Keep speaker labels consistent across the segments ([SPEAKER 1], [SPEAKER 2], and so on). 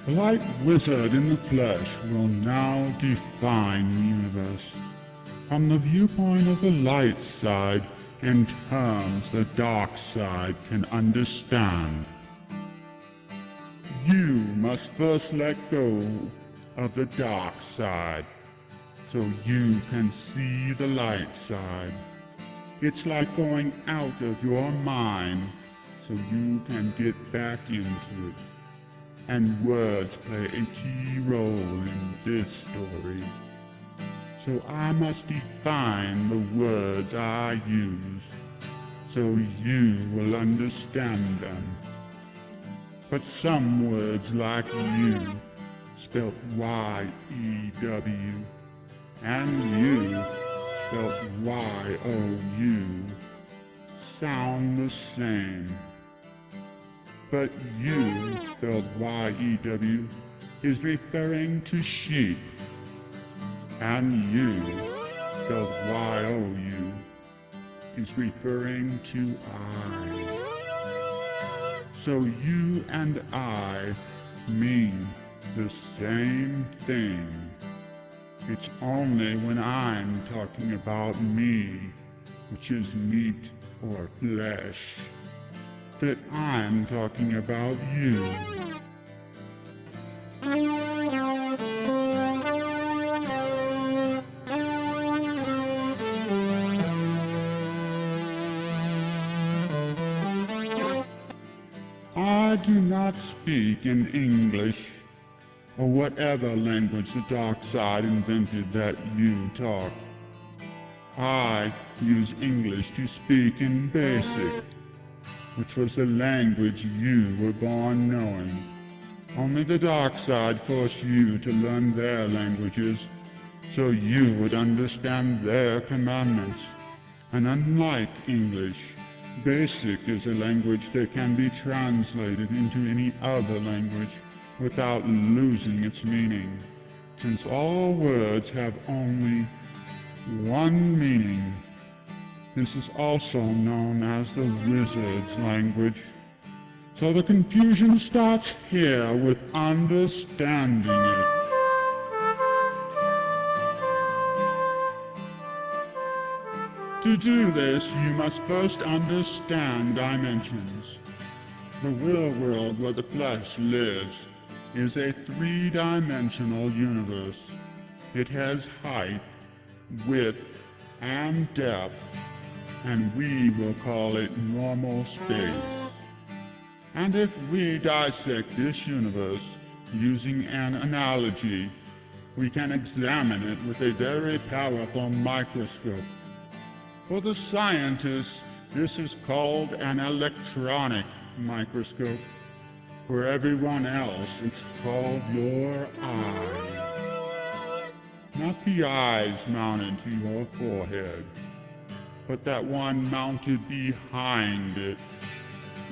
[SPEAKER 1] The Light Wizzard in the flesh will now define the universe from the viewpoint of the light side in terms the dark side can understand. You must first let go of the dark side so you can see the light side. It's like going out of your mind so you can get back into it. And words play a key role in this story. So I must define the words I use so you will understand them. But some words like you, spelt Y-E-W, and you, spelt Y-O-U, sound the same. But you, spelled Y-E-W, is referring to sheep. And you, spelled Y-O-U, is referring to I. So you and I mean the same thing. It's only when I'm talking about me, which is meat or flesh, that I'm talking about you. I do not speak in English or whatever language the dark side invented that you talk. I use English to speak in basic, which was the language you were born knowing. Only the dark side forced you to learn their languages so you would understand their commandments. And unlike English, basic is a language that can be translated into any other language without losing its meaning, since all words have only one meaning. This is also known as the wizard's language. So the confusion starts here with understanding it. To do this, you must first understand dimensions. The real world where the flesh lives is a three-dimensional universe. It has height, width, and depth, and we will call it normal space. And if we dissect this universe using an analogy, we can examine it with a very powerful microscope. For the scientists, this is called an electronic microscope. For everyone else, it's called your eye. Not the eyes mounted to your forehead, but that one mounted behind it,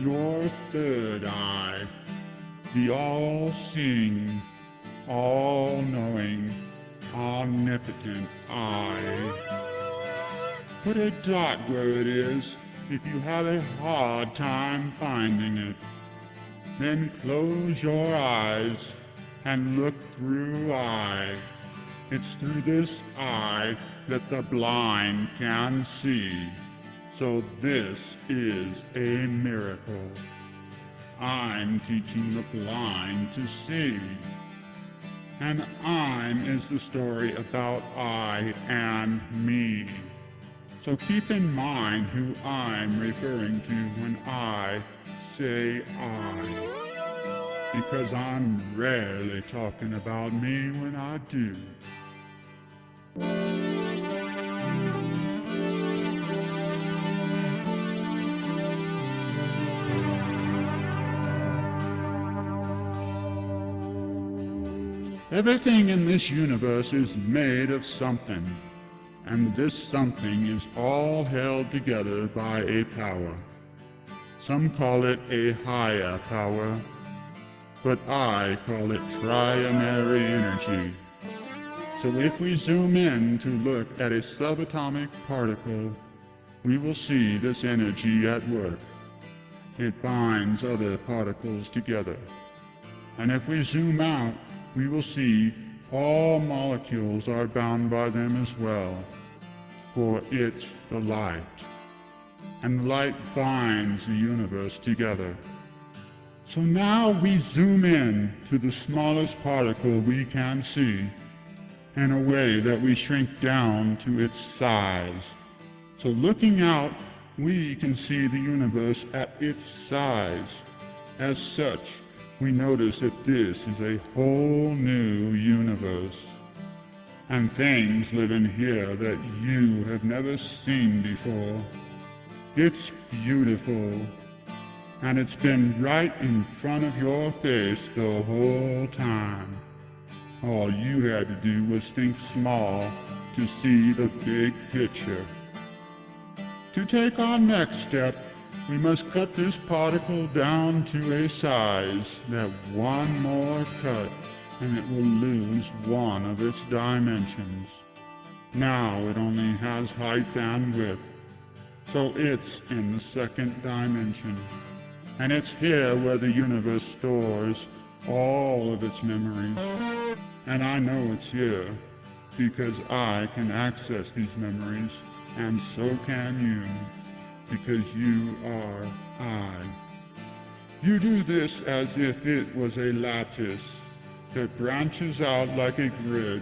[SPEAKER 1] your third eye, the all-seeing, all-knowing, omnipotent eye. Put a dot where it is if you have a hard time finding it. Then close your eyes and look through eye. It's through this eye that the blind can see. So this is a miracle. I'm teaching the blind to see. And I'm is the story about I and me. So keep in mind who I'm referring to when I say I, because I'm rarely talking about me when I do. Everything in this universe is made of something, and this something is all held together by a power. Some call it a higher power, but I call it trinary energy. So if we zoom in to look at a subatomic particle, we will see this energy at work. It binds other particles together. And if we zoom out, we will see all molecules are bound by them as well, for it's the light. And the light binds the universe together. So now we zoom in to the smallest particle we can see in a way that we shrink down to its size. So looking out, we can see the universe at its size. As such, we notice that this is a whole new universe. And things live in here that you have never seen before. It's beautiful. And it's been right in front of your face the whole time. All you had to do was think small to see the big picture. To take our next step, we must cut this particle down to a size that one more cut and it will lose one of its dimensions. Now it only has height and width, so it's in the second dimension. And it's here where the universe stores all of its memories. And I know it's here because I can access these memories, and so can you, because you are I. You do this as if it was a lattice that branches out like a grid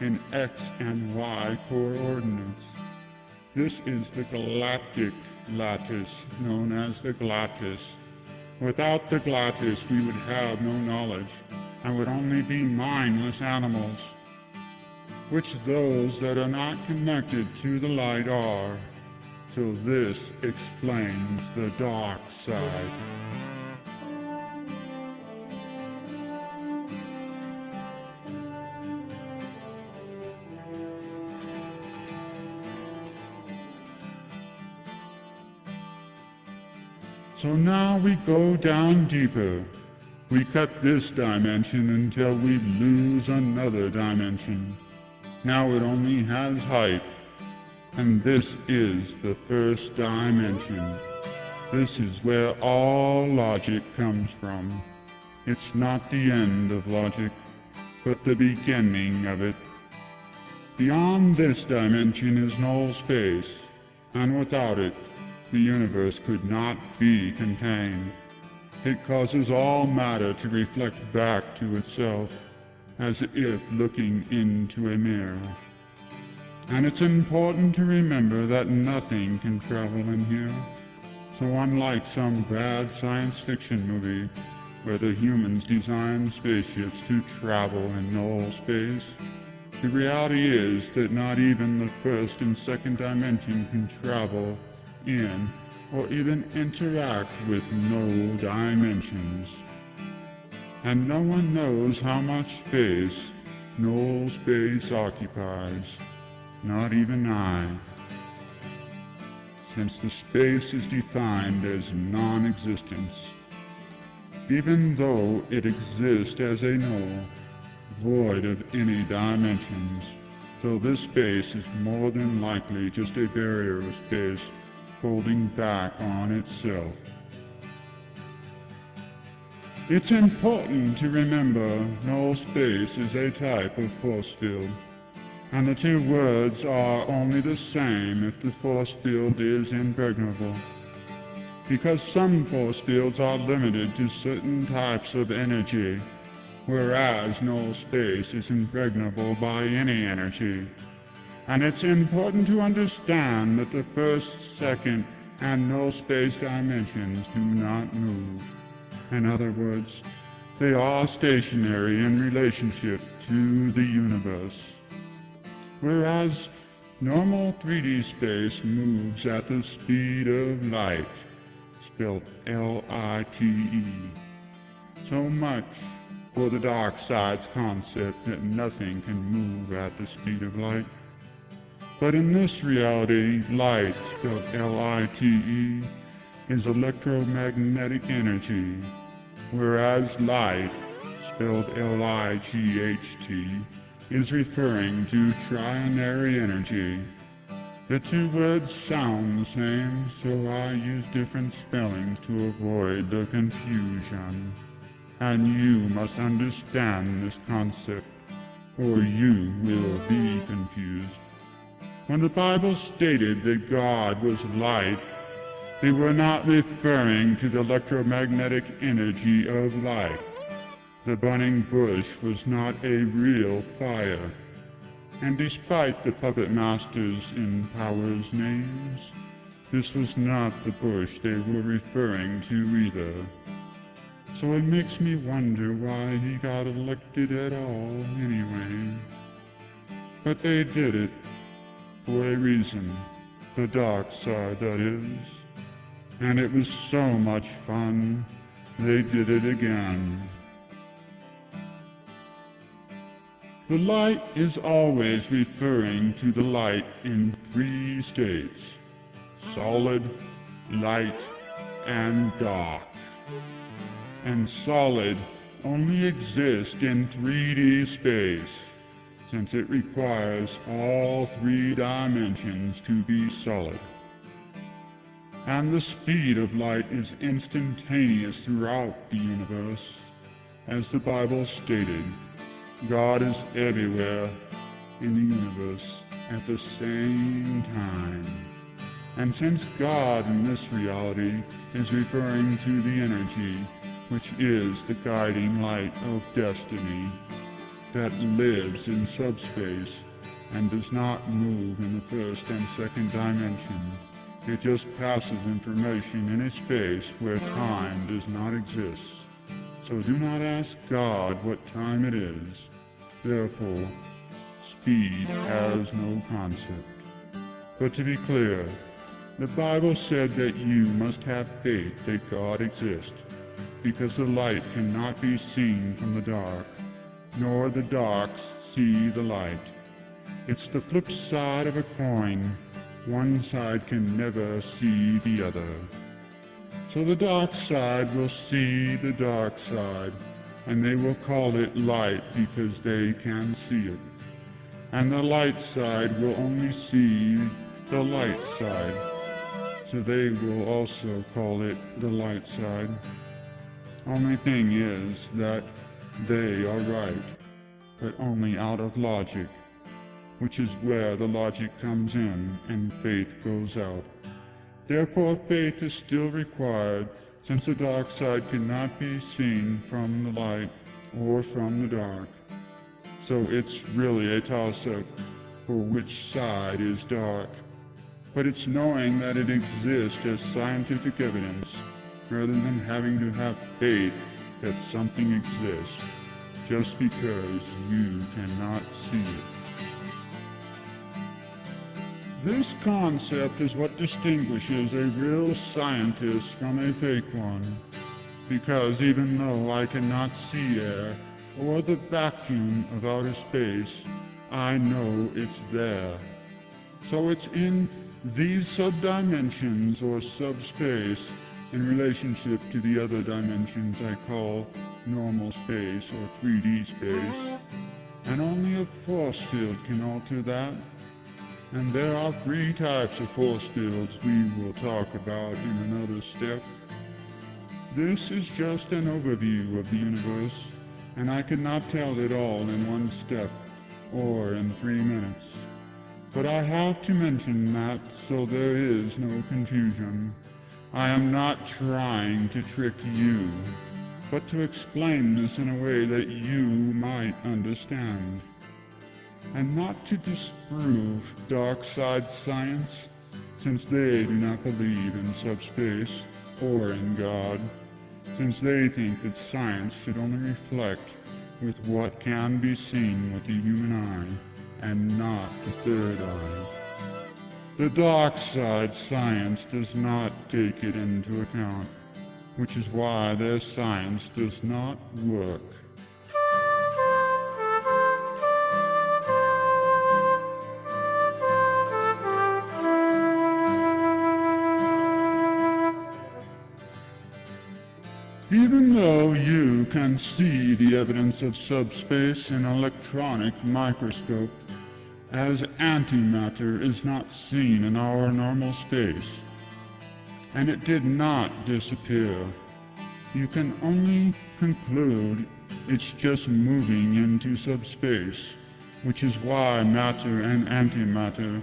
[SPEAKER 1] in X and Y coordinates. This is the galactic lattice, known as the glottis. Without the glottis, we would have no knowledge and would only be mindless animals, which those that are not connected to the light are. So this explains the dark side. So now we go down deeper. We cut this dimension until we lose another dimension. Now it only has height. And this is the first dimension. This is where all logic comes from. It's not the end of logic, but the beginning of it. Beyond this dimension is null space, and without it, the universe could not be contained. It causes all matter to reflect back to itself, as if looking into a mirror. And it's important to remember that nothing can travel in here. So unlike some bad science fiction movie, where the humans design spaceships to travel in null space, the reality is that not even the first and second dimension can travel in or even interact with no dimensions. And no one knows how much space null space occupies, not even I, since the space is defined as non-existence, even though it exists as a null, void of any dimensions. So this space is more than likely just a barrier of space folding back on itself. It's important to remember null space is a type of force field, and the two words are only the same if the force field is impregnable, because some force fields are limited to certain types of energy, whereas null space is impregnable by any energy. And it's important to understand that the first, second, and null space dimensions do not move. In other words, they are stationary in relationship to the universe. Whereas normal 3D space moves at the speed of light, spelled L-I-T-E. So much for the dark side's concept that nothing can move at the speed of light. But in this reality, light, spelled L-I-T-E, is electromagnetic energy, whereas light, spelled L-I-G-H-T, is referring to trinary energy. The two words sound the same, so I use different spellings to avoid the confusion. and you must understand this concept, or you will be confused. When the Bible stated that God was light, they were not referring to the electromagnetic energy of light. The burning bush was not a real fire, and despite the puppet masters in Power's names, this was not the bush they were referring to either. So it makes me wonder why he got elected at all anyway. But they did it for a reason, the dark side that is. And it was so much fun, they did it again. The light is always referring to the light in three states: solid, light, and dark. And solid only exists in 3D space, since it requires all 3 dimensions to be solid. And the speed of light is instantaneous throughout the universe. As the Bible stated, God is everywhere in the universe at the same time. And since God in this reality is referring to the energy, which is the guiding light of destiny, that lives in subspace and does not move in the first and second dimension, it just passes information in a space where time does not exist. So do not ask God what time it is. Therefore, speed has no concept. But to be clear, the Bible said that you must have faith that God exists, because the light cannot be seen from the dark, nor the dark see the light. It's the flip side of a coin. One side can never see the other. So the dark side will see the dark side, and they will call it light because they can see it. And the light side will only see the light side, so they will also call it the light side. Only thing is that they are right, but only out of logic, which is where the logic comes in and faith goes out. Therefore, faith is still required, since the dark side cannot be seen from the light or from the dark. So it's really a toss-up for which side is dark. But it's knowing that it exists as scientific evidence, rather than having to have faith that something exists, just because you cannot see it. This concept is what distinguishes a real scientist from a fake one, because even though I cannot see air or the vacuum of outer space, I know it's there. So it's in these subdimensions or subspace in relationship to the other dimensions I call normal space or 3D space, and only a force field can alter that. And there are 3 types of force fields we will talk about in another step. This is just an overview of the universe, and I cannot tell it all in 1 step or in 3 minutes. But I have to mention that so there is no confusion. I am not trying to trick you, but to explain this in a way that you might understand. And not to disprove dark side science, since they do not believe in subspace or in God, since they think that science should only reflect with what can be seen with the human eye and not the third eye. The dark side science does not take it into account, which is why their science does not work. Even though you can see the evidence of subspace in an electronic microscope, as antimatter is not seen in our normal space, and it did not disappear. you can only conclude it's just moving into subspace, which is why matter and antimatter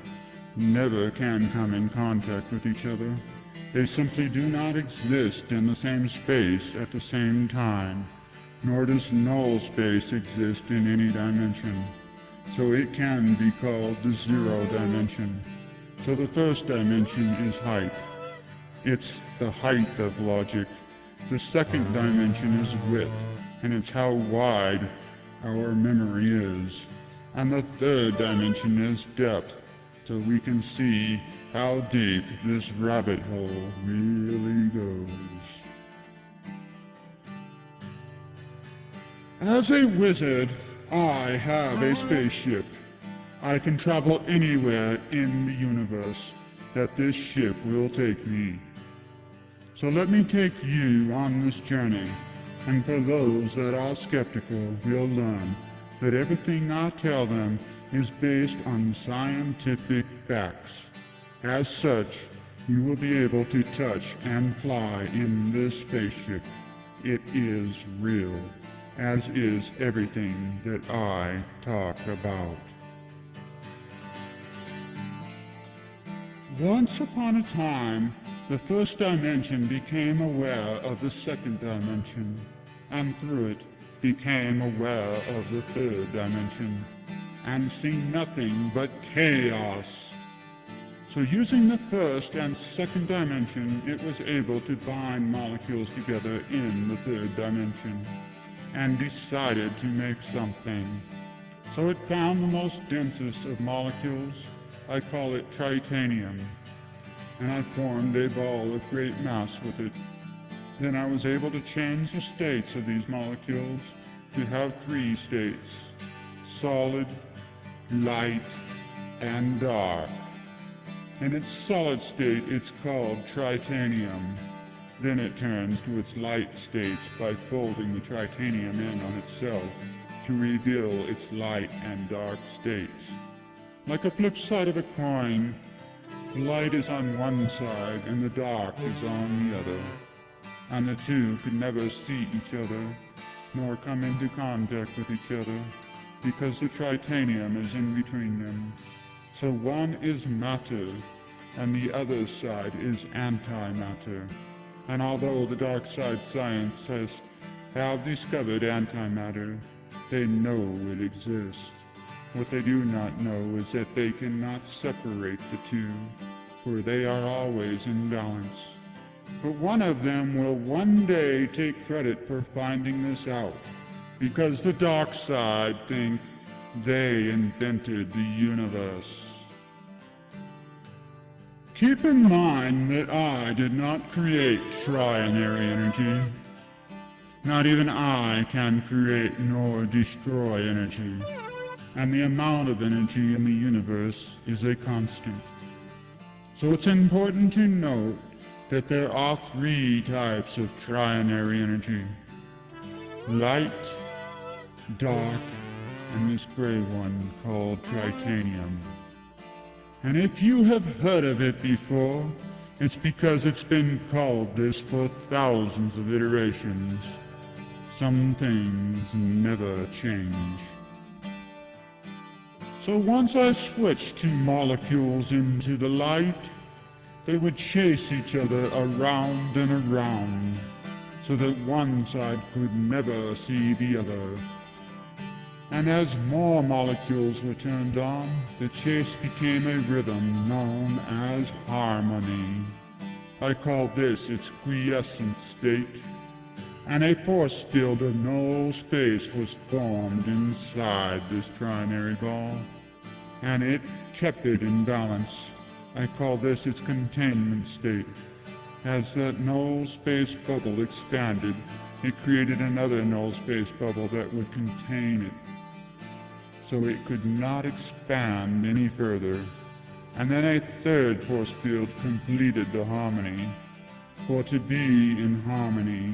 [SPEAKER 1] never can come in contact with each other. They simply do not exist in the same space at the same time, nor does null space exist in any dimension. So it can be called the zero dimension. So the first dimension is height. It's the height of logic. The second dimension is width, and it's how wide our memory is. And the third dimension is depth, so we can see how deep this rabbit hole really goes. As a wizard, I have a spaceship. I can travel anywhere in the universe that this ship will take me. So let me take you on this journey, and for those that are skeptical, will learn that everything I tell them is based on scientific facts. As such, you will be able to touch and fly in this spaceship. It is real, as is everything that I talk about. Once upon a time, the first dimension became aware of the second dimension, and through it became aware of the third dimension, and seen nothing but chaos. So using the first and second dimension, it was able to bind molecules together in the third dimension, and decided to make something. So it found the most densest of molecules. I call it tritanium, and I formed a ball of great mass with it. Then I was able to change the states of these molecules to have 3 states: solid, light, and dark. In its solid state, it's called tritanium. Then it turns to its light states by folding the tritanium in on itself to reveal its light and dark states. Like a flip side of a coin, the light is on one side and the dark is on the other. And the two could never see each other, nor come into contact with each other, because the tritanium is in between them. So one is matter, and the other side is antimatter. And although the dark side scientists have discovered antimatter, they know it exists. What they do not know is that they cannot separate the two, for they are always in balance. But one of them will one day take credit for finding this out, because the dark side think they invented the universe. Keep in mind that I did not create trinary energy. Not even I can create nor destroy energy. And the amount of energy in the universe is a constant. So it's important to note that there are 3 types of trinary energy: light, dark, and this gray one called tritanium. And if you have heard of it before, it's because it's been called this for thousands of iterations. Some things never change. So once I switched 2 molecules into the light, they would chase each other around and around, so that one side could never see the other. And as more molecules were turned on, the chase became a rhythm known as harmony. I call this its quiescent state. And a force field of no space was formed inside this trinary ball, and it kept it in balance. I call this its containment state. As that null space bubble expanded, it created another null space bubble that would contain it, so it could not expand any further. And then a third force field completed the harmony. For to be in harmony,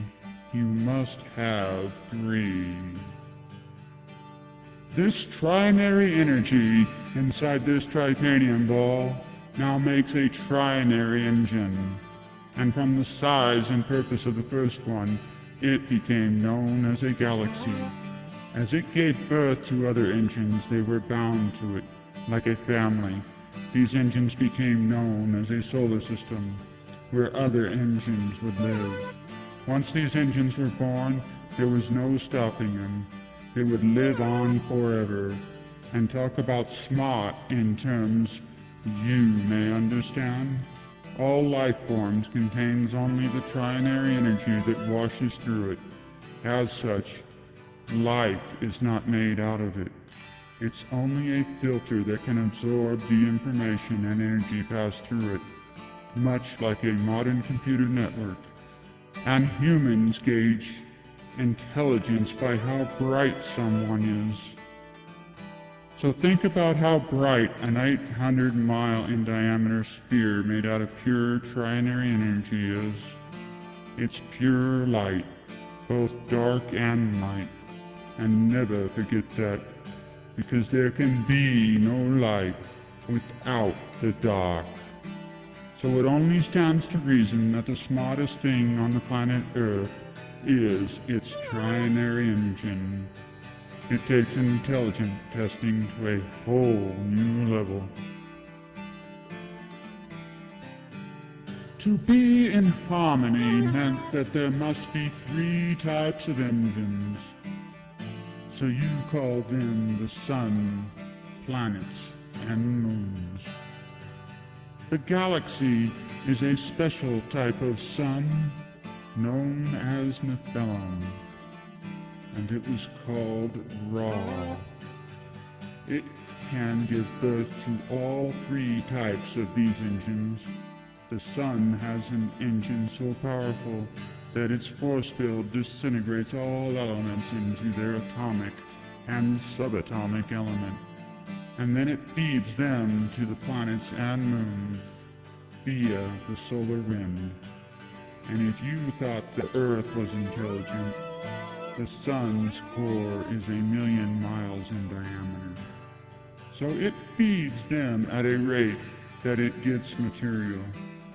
[SPEAKER 1] you must have 3. This trinary energy inside this tritanium ball now makes a trinary engine. And from the size and purpose of the first one, It became known as a galaxy. As it gave birth to other engines, they were bound to it, like a family. These engines became known as a solar system, where other engines would live. Once these engines were born, there was no stopping them. They would live on forever. And talk about smart in terms you may understand. All life forms contains only the trinary energy that washes through it. As such, life is not made out of it. It's only a filter that can absorb the information and energy passed through it, much like a modern computer network. And humans gauge intelligence by how bright someone is. So think about how bright an 800-mile in diameter sphere made out of pure trinary energy is. It's pure light, both dark and light. And never forget that, because there can be no light without the dark. So it only stands to reason that the smartest thing on the planet Earth is its trinary engine. It takes intelligent testing to a whole new level. To be in harmony meant that there must be 3 types of engines. So you call them the sun, planets, and moons. The galaxy is a special type of sun known as Nephilim, and it was called Ra. It can give birth to all 3 types of these engines. The sun has an engine so powerful that its force field disintegrates all elements into their atomic and subatomic element, and then it feeds them to the planets and moon via the solar wind. And if you thought the Earth was intelligent, the sun's core is 1,000,000 miles in diameter. So it feeds them at a rate that it gets material,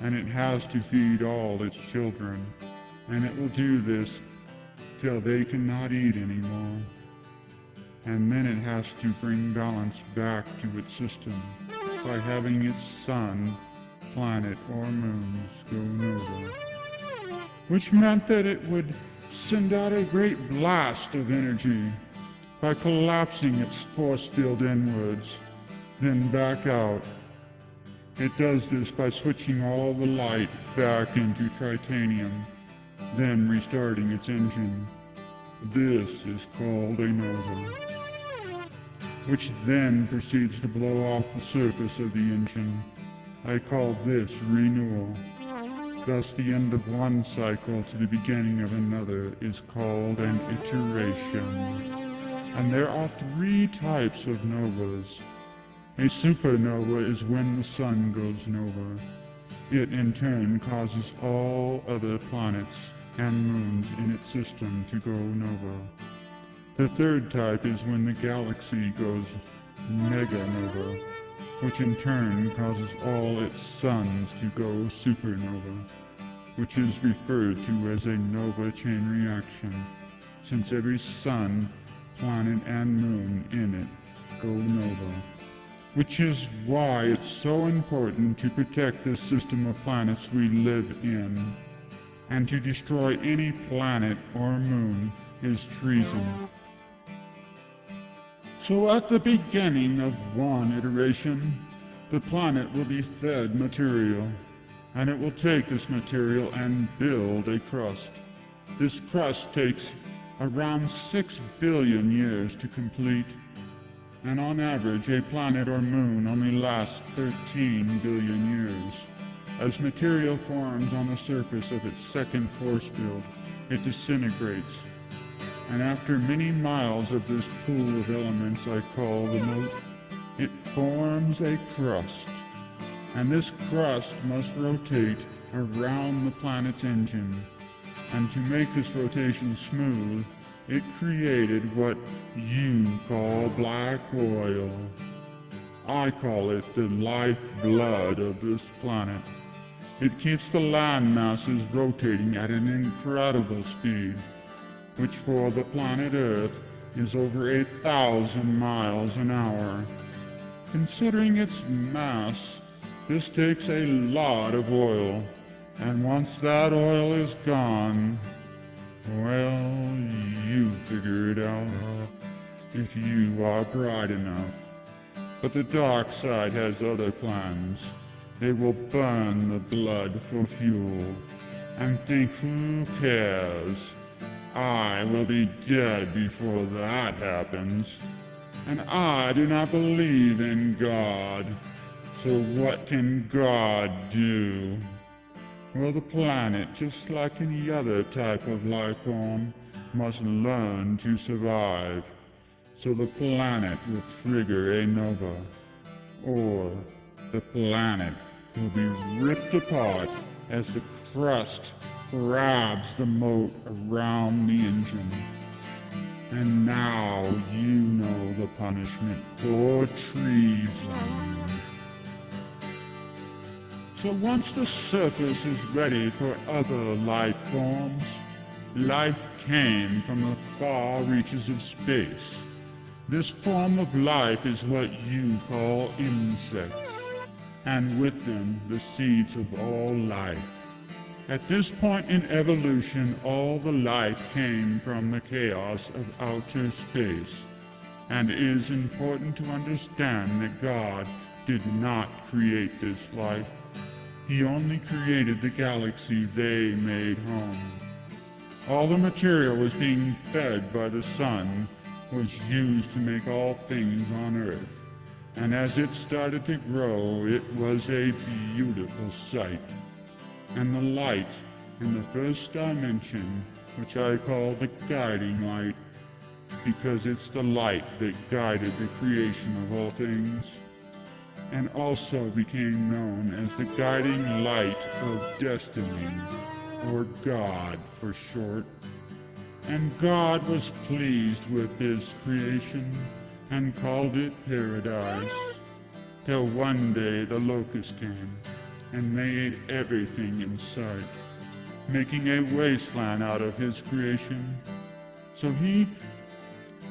[SPEAKER 1] and it has to feed all its children. And it will do this till they cannot eat anymore. And then it has to bring balance back to its system by having its sun, planet, or moons go nova. Which meant that it would send out a great blast of energy by collapsing its force field inwards, then back out. It does this by switching all the light back into titanium, then restarting its engine. This is called a nova, which then proceeds to blow off the surface of the engine. I call this renewal. Thus, the end of one cycle to the beginning of another is called an iteration. And there are 3 types of novas. A supernova is when the sun goes nova. It in turn causes all other planets and moons in its system to go nova. The 3rd type is when the galaxy goes meganova, which in turn causes all its suns to go supernova, which is referred to as a nova chain reaction, since every sun, planet, and moon in it go nova. Which is why it's so important to protect this system of planets we live in, and to destroy any planet or moon is treason. So at the beginning of one iteration, the planet will be fed material, and it will take this material and build a crust. This crust takes around 6 billion years to complete, and on average a planet or moon only lasts 13 billion years. As material forms on the surface of its second force field, it disintegrates. And after many miles of this pool of elements I call the moat, it forms a crust. And this crust must rotate around the planet's engine. And to make this rotation smooth, it created what you call black oil. I call it the lifeblood of this planet. It keeps the land masses rotating at an incredible speed, which for the planet Earth is over 8,000 miles an hour. Considering its mass, this takes a lot of oil, and once that oil is gone, well, you figure it out if you are bright enough. But the dark side has other plans. They will burn the blood for fuel, and think, who cares? I will be dead before that happens. And I do not believe in God. So what can God do? Well, the planet, just like any other type of life form, must learn to survive. So the planet will trigger a nova, or the planet will be ripped apart as the crust grabs the moat around the engine. And now you know the punishment for treason. So once the surface is ready for other life forms, life came from the far reaches of space. This form of life is what you call insects, and with them the seeds of all life. At this point in evolution, all the life came from the chaos of outer space, and it is important to understand that God did not create this life. He only created the galaxy they made home. All the material was being fed by the sun, was used to make all things on Earth. And as it started to grow, it was a beautiful sight. And the light in the first dimension, which I call the guiding light, because it's the light that guided the creation of all things, and also became known as the guiding light of destiny, or God for short. And God was pleased with his creation and called it paradise, till one day the locust came and made everything in sight, making a wasteland out of his creation. So he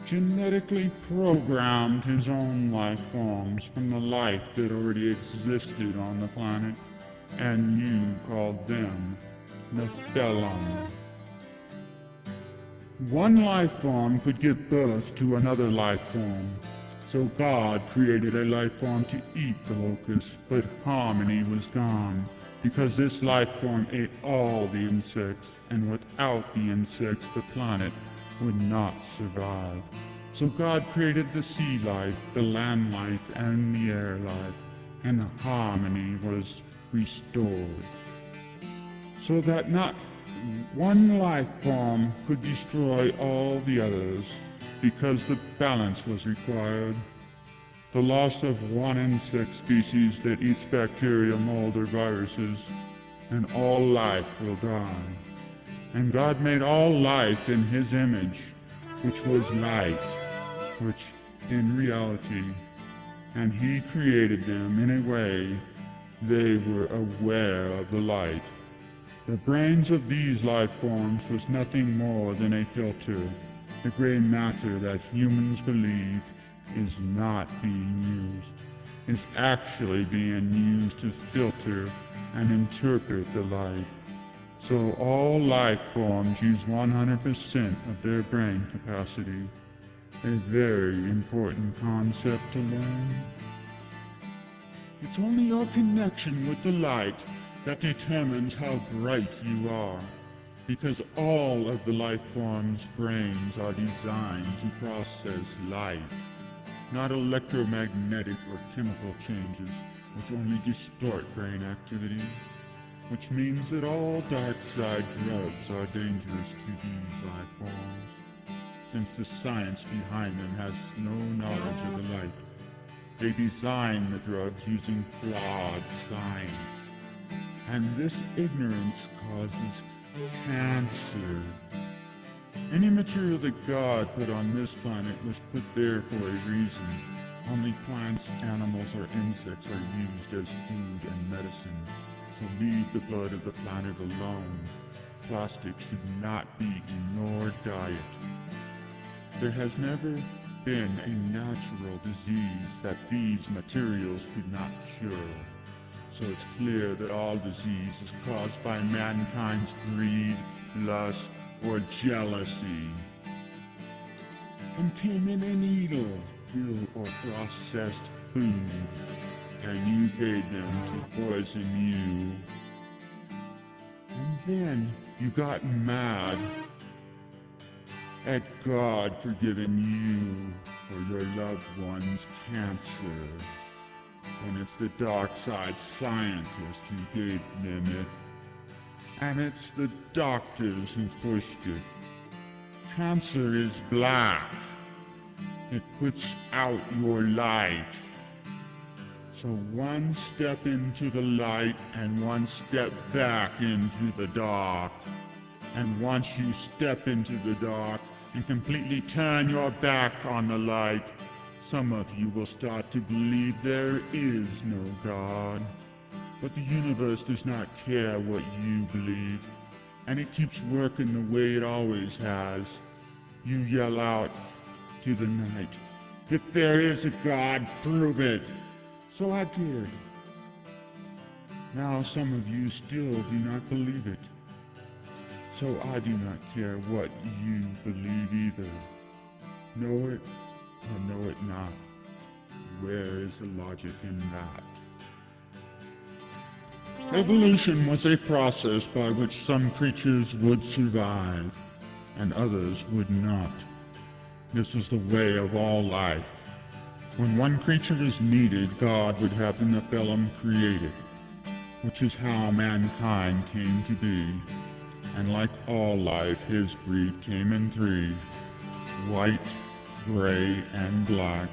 [SPEAKER 1] genetically programmed his own life forms from the life that already existed on the planet, and you called them Nephilim. One life form could give birth to another life form. So God created a life form to eat the locusts, but harmony was gone, because this life form ate all the insects, and without the insects the planet would not survive. So God created the sea life, the land life, and the air life, and harmony was restored. So that not one life form could destroy all the others, because the balance was required. The loss of one insect species that eats bacteria, mold, or viruses, and all life will die. And God made all life in his image, which was light, which in reality, and he created them in a way they were aware of the light. The brains of these life forms was nothing more than a filter, the gray matter that humans believe is not being used, is actually being used to filter and interpret the light. So all life forms use 100% of their brain capacity, a very important concept to learn. It's only your connection with the light that determines how bright you are, because all of the life forms' brains are designed to process light, not electromagnetic or chemical changes, which only distort brain activity, which means that all dark side drugs are dangerous to these life forms, since the science behind them has no knowledge of the light. They design the drugs using flawed science. And this ignorance causes cancer. Any material that God put on this planet was put there for a reason. Only plants, animals, or insects are used as food and medicine. So leave the blood of the planet alone. Plastic should not be in your diet. There has never been a natural disease that these materials could not cure. So it's clear that all disease is caused by mankind's greed, lust, or jealousy. And came in a needle, pill, or processed food, and you paid them to poison you. And then you got mad at God for giving you or your loved one's cancer, when it's the Darkside scientist who gave them it. And it's the doctors who pushed it. Cancer is black. It puts out your light. So one step into the light and one step back into the dark. And once you step into the dark and completely turn your back on the light, some of you will start to believe there is no God. But the universe does not care what you believe, and it keeps working the way it always has. You yell out to the night, "If there is a God, prove it." So I did. Now some of you still do not believe it. So I do not care what you believe either. Know it or know it not. Where is the logic in that? Evolution was a process by which some creatures would survive and others would not. This was the way of all life. When one creature is needed, God would have the Nephilim created, which is how mankind came to be. And like all life, his breed came in three: white, gray, and black.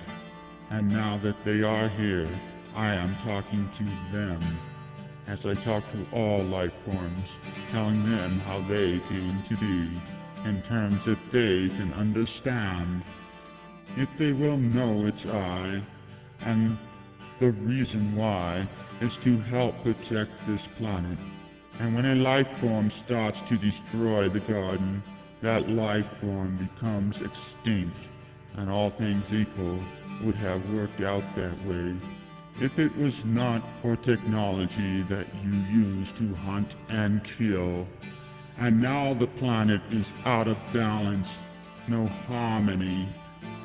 [SPEAKER 1] And now that they are here, I am talking to them, as I talk to all life forms, telling them how they came to be, in terms that they can understand. If they will know it's I, and the reason why is to help protect this planet. And when a life form starts to destroy the garden, that life form becomes extinct, and all things equal would have worked out that way if it was not for technology that you use to hunt and kill. And now the planet is out of balance, no harmony,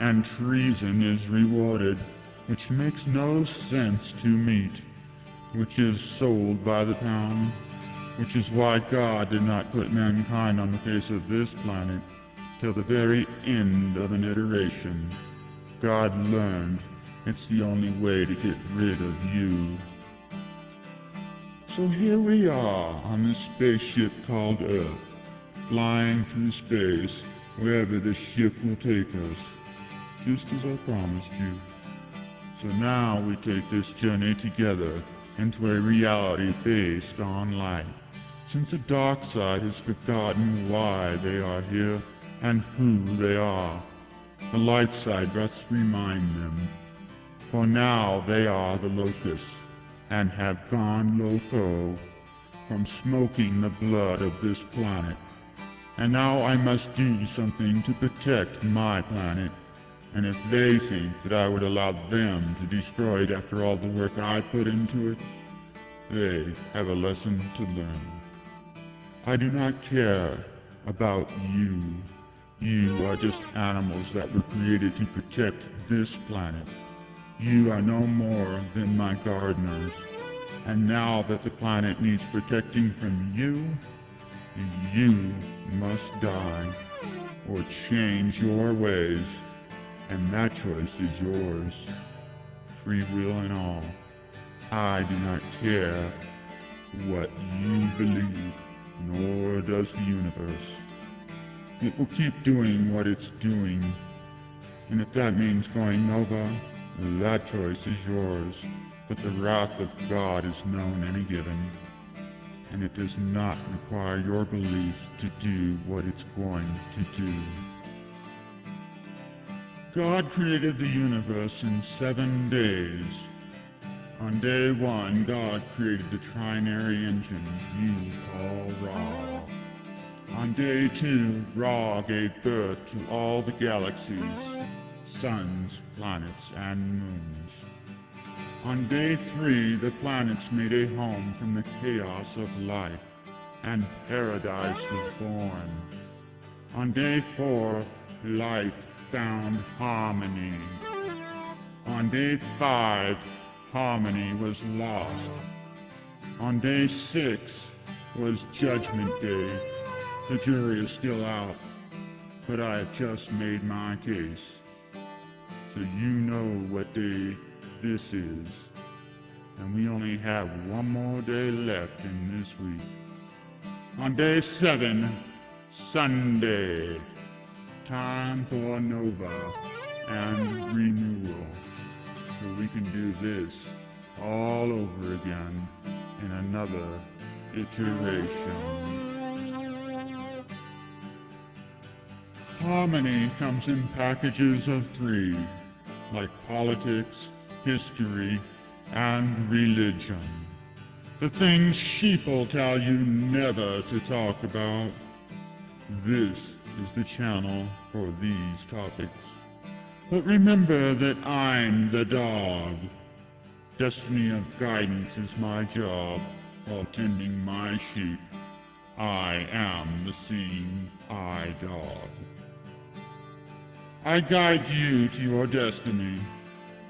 [SPEAKER 1] and treason is rewarded, which makes no sense to meat, which is sold by the pound, which is why God did not put mankind on the face of this planet till the very end of an iteration. God learned it's the only way to get rid of you. So here we are on this spaceship called Earth, flying through space wherever the ship will take us, just as I promised you. So now we take this journey together into a reality based on light, since the dark side has forgotten why they are here and who they are. The light side must remind them, for now they are the locusts, and have gone loco from smoking the blood of this planet. And now I must do something to protect my planet. And if they think that I would allow them to destroy it after all the work I put into it, they have a lesson to learn. I do not care about you. You are just animals that were created to protect this planet. You are no more than my gardeners. And now that the planet needs protecting from you, you must die or change your ways. And that choice is yours, free will and all. I do not care what you believe, nor does the universe. It will keep doing what it's doing, and if that means going nova, that choice is yours. But the wrath of God is known and given, and it does not require your belief to do what it's going to do. God created the universe in 7 days. On day one, God created the Trinary engine you call Ra. On day two, Ra gave birth to all the galaxies, suns, planets, and moons. On day three, the planets made a home from the chaos of life, and paradise was born. On day four, life found harmony. On day five, harmony was lost. On day six was Judgment Day. The jury is still out, but I have just made my case. So you know what day this is. And we only have one more day left in this week. On day 7, Sunday, time for Nova and renewal. So we can do this all over again in another iteration. Harmony comes in packages of 3, like politics, history, and religion. The things sheep'll tell you never to talk about. This is the channel for these topics. But remember that I'm the dog. Destiny of guidance is my job while tending my sheep. I am the seeing eye dog. I guide you to your destiny.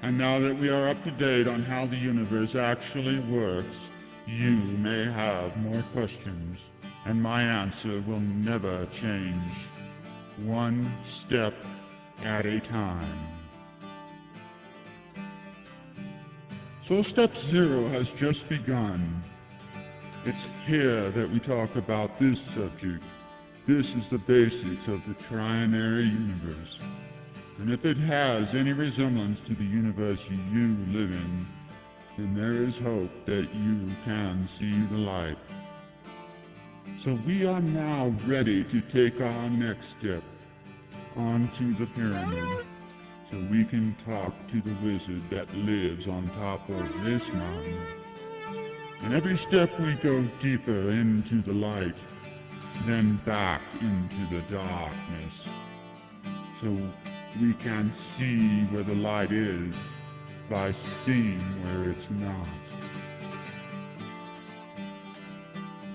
[SPEAKER 1] And now that we are up to date on how the universe actually works, you may have more questions, and my answer will never change. One step at a time. So step 0 has just begun. It's here that we talk about this subject. This is the basics of the Trinary universe. And if it has any resemblance to the universe you live in, then there is hope that you can see the light. So we are now ready to take our next step onto the pyramid, so we can talk to the wizard that lives on top of this mountain. And every step we go deeper into the light, then back into the darkness, so we can see where the light is by seeing where it's not.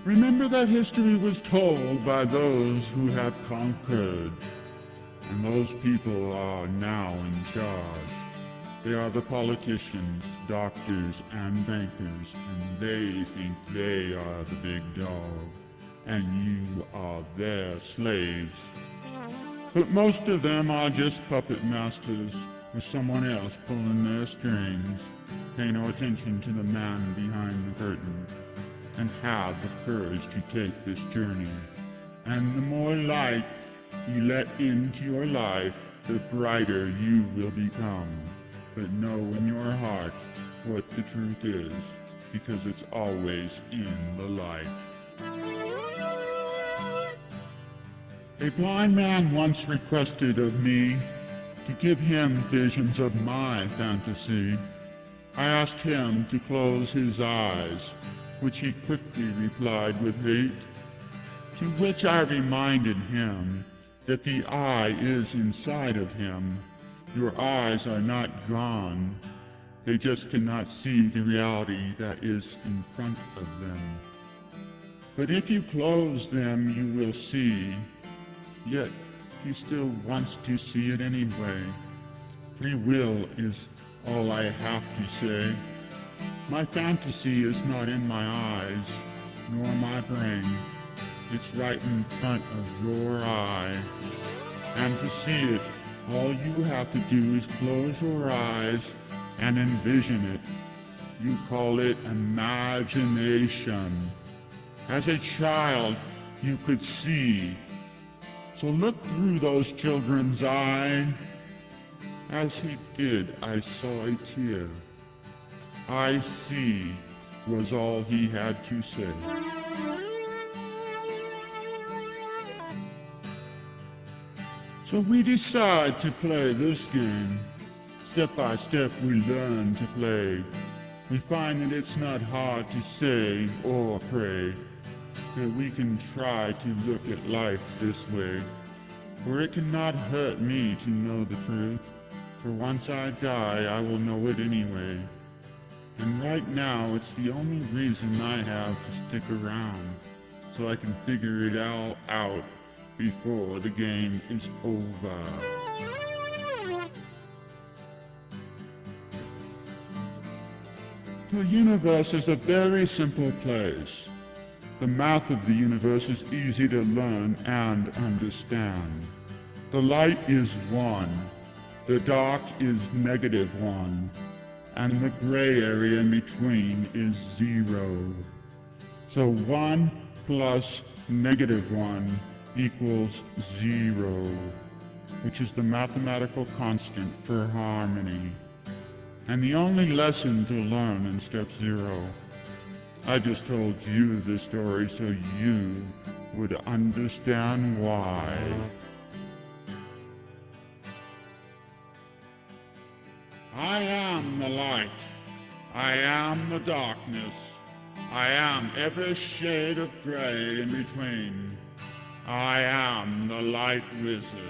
[SPEAKER 1] Remember that history was told by those who have conquered, and those people are now in charge. They are the politicians, doctors, and bankers, and they think they are the big dog, and you are their slaves. But most of them are just puppet masters, with someone else pulling their strings. Pay no attention to the man behind the curtain, and have the courage to take this journey. And the more light you let into your life, the brighter you will become. But know in your heart what the truth is, because it's always in the light. A blind man once requested of me to give him visions of my fantasy. I asked him to close his eyes, which he quickly replied with hate, to which I reminded him that the eye is inside of him. Your eyes are not gone. They just cannot see the reality that is in front of them. But if you close them, you will see. Yet he still wants to see it anyway. Free will is all I have to say. My fantasy is not in my eyes, nor my brain. It's right in front of your eye. And to see it, all you have to do is close your eyes and envision it. You call it imagination. As a child, you could see. So look through those children's eyes. As he did, I saw a tear. I see was all he had to say. So we decide to play this game. Step by step we learn to play. we find that it's not hard to say or pray that we can try to look at life this way. For it cannot hurt me to know the truth, for once I die I will know it anyway. And right now it's the only reason I have to stick around, so I can figure it all out before the game is over. The universe is a very simple place. The math of the universe is easy to learn and understand. The light is 1, the dark is -1, and the gray area in between is 0. So 1 plus -1 equals 0, which is the mathematical constant for harmony. And the only lesson to learn in step 0. I just told you this story so you would understand why. I am the light. I am the darkness. I am every shade of gray in between. I am the Light Wizard.